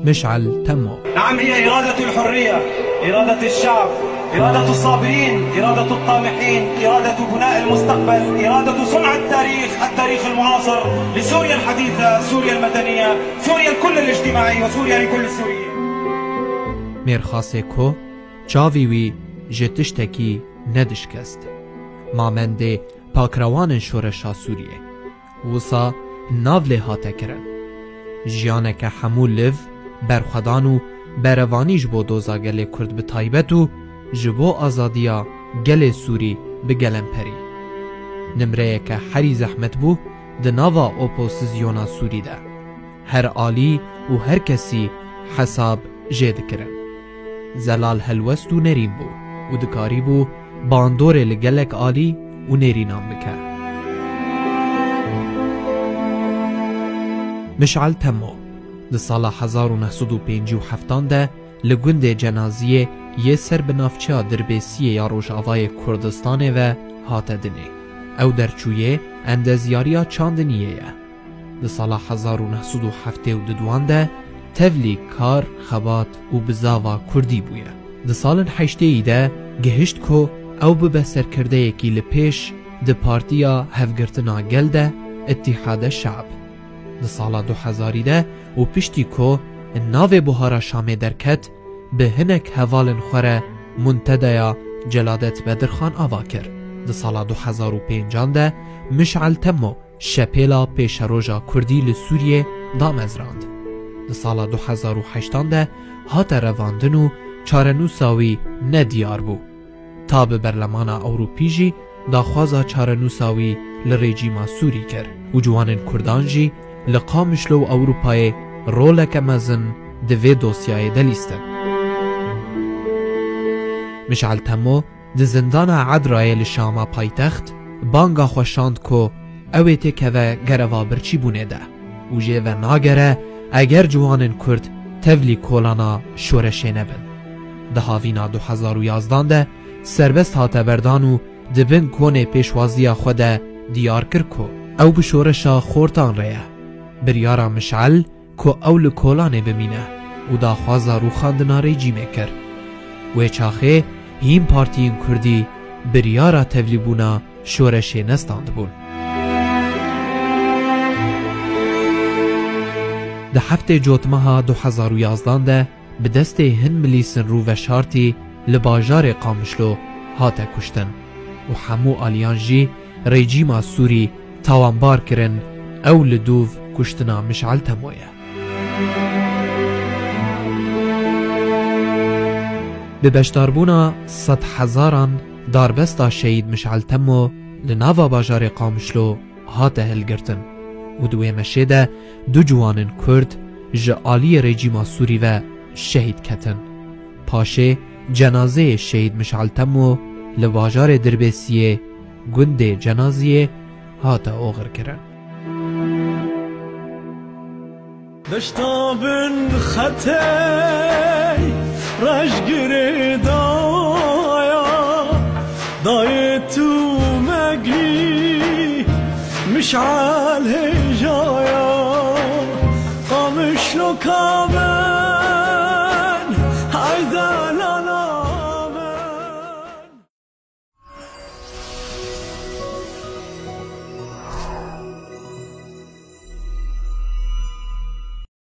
مشعل تمو. نعم، هي إرادة الحرية، إرادة الشعب، إرادة الصابرين، إرادة الطامحين، إرادة بناء المستقبل، إرادة صنع التاريخ المعاصر لسوريا الحديثة، سوريا المدنية، سوريا الكل الاجتماعي، وسوريا لكل السوريين. میرخاسته کو چاوی وی جتشتکی ندشکست. مامنده پاکروان شورشا سوریه. وسا ناوله هاته کرن. جیانک همو لف برخدانو بروانیش بو دوزا گل کرد به تایبتو جبو آزادیا گل سوری به گلن پری. نمره که هری زحمت بو ده ناوا اپوزیسیونا سوری ده. هر آلی و هر کسی حساب جید کرن. زلال هلوست و نرین بو و دکاری بو باندور لگلک آلی و نرینام بکر. مشعل تمو ده سال 1957 ده لگند جنازیه یه سر بنافچه دربیسیه یا روژاوای کردستانه و هاته دنه او درچویه اندزیاریا چاندنیه یه. ده سال 1972 ده تفلی کار خبات و بزاوا کردی بویه. ده سال 8 ده گهشت که او ببسر کرده یکی لپیش ده پارتیا هفگرتنا گل ده اتحاد شعب. ده سال 2000 ده و پشتی که ناو بهارا شامه درکت به هنک هوالن خوره منتدیا جلادت بدرخان آوا کرد. ده سال 2005 ده مشعل تمو شپیلا پیش روژا کردی لسوریه دامزراند. ده سال 2008 ده هات رواندن و چارنوساوی ندیار بو. تا به برلمان اوروپی جی داخوازا چارنوساوی لرژیما سوری کرد و جوانن کردان جی لقامشلو اوروپای رولک مزن دوی دوسیای دلیستن. مشعل تمو ده زندان عدرای لشاما پایتخت بانگا خوشاند که اویتی که و گروا برچی بونه ده و جه و ناگره اگر جوانن کرد تولی کولانا شورشه نبن. ده هاوینا 2011 ده سربست هاته بردان و دبن کونه پیشوازی خود دیار کرد که او بشورشا خورتان ریه. بریارا مشعل که اول کولانه بمینه و دا خوازا رو خاندناره جیمه کر و چاخه این پارتیین کردی بریارا تولی بونا شورشه نستاند بون. ده هفته جوتمها 2011 ده به دست هن ملیسن رو و شارتی لباجار قامشلو هاته کشتن و همو آلیان جی رژیما سوری تاوانبار کرن او لدوف کشتنا مشعل تمویه. به بشداربونا 100,000 داربستا شهید مشعل تمو لناوا باجار قامشلو هاته هلگرتن و دوی مشهده دو جوانن کرد جعالی رژیما سوری و شهید کتن. پاشه جنازه شهید مشعل تمو لباجار دربیسیه گند جنازیه هاته اوغر کرن. دشتا بن خطه رشگره دایا دای تو مگی مشعل